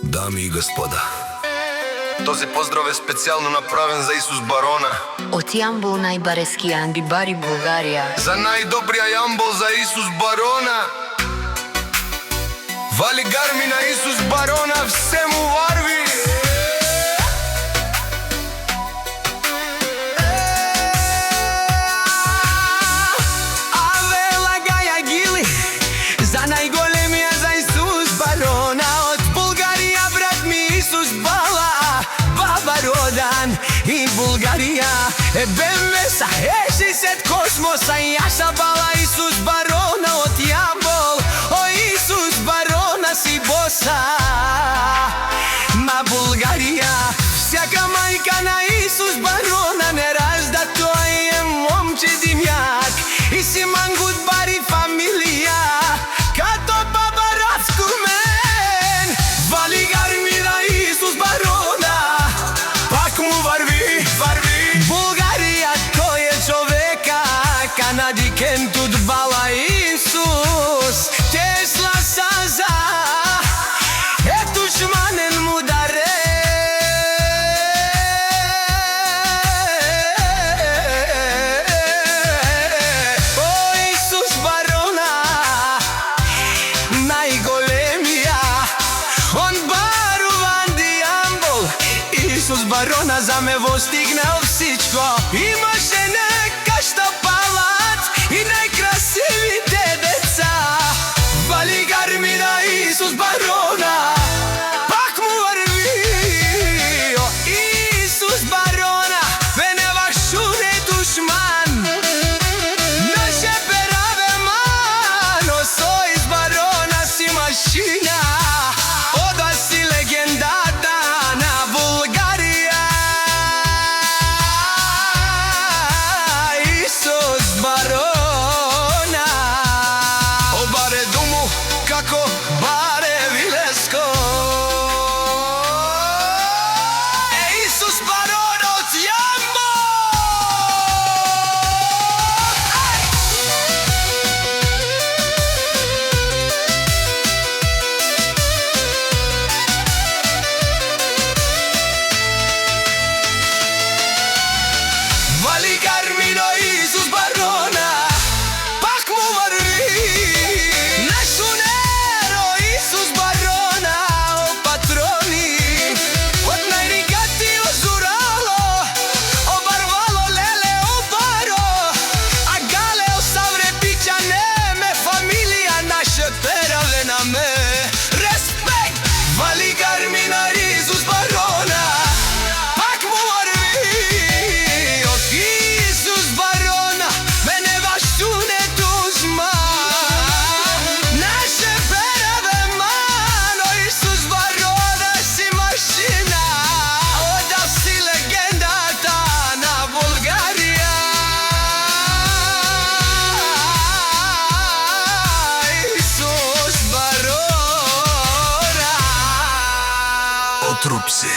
Дами и господа, този поздрав е специјално направен за Исус Барона. Од Јамбол најбарески ангибари Булгарија. За најдобрија Јамбол за Исус Барона. Вали гарми на Исус Барона, все му варви. Аве лагаја гили за најголемија за Исус Барона. Од Булгарија брат ми Исус Бала, баба родан и Булгарија е бемеса, е 60 космоса и јаша бала Исус Барона од Јамбол. О Исус Барона си боса, ма Булгарија всяка мајка на Исус Барона не ражда, тој е момче димјак и си мангут бари фамилија, като баба Рацкумен. Вали гарми на Исус Барона, пак му варви, варви. Булгарија тој е човека, Канади кентут бала Исус, Тесла саза, е душманен му даре. О Исус Барона, најголемија, он баруван ди Јамбол. Исус Барона за ме постигнал всичко, имаше нека што палат и најкрасивите деца. Вали гарми на Исус Барона, пак му варви. О Исус Барона, венева шуне душман, наше пераве мано, сој Барона си машина, ода си легендата на Булгарија. Исус Барона, о баре думу како баре Вилеско. Е Исус Барона од Јамбол. Вали гарми на Исус Барона, пак му варви. Нашунеро Исус Барона, о патрони, од најригати озурало, о барвало леле о баро, а гале о савре пича неме, фамилија наша пераве на ме. Респект! Вали гарми на Исус Барона, пак му варви. Од Исус Барона, венева шуне душман, наше пераве мано. Исус Барона си машина, ода си легендата на Булгарија. Исус Барона. Отрупсе.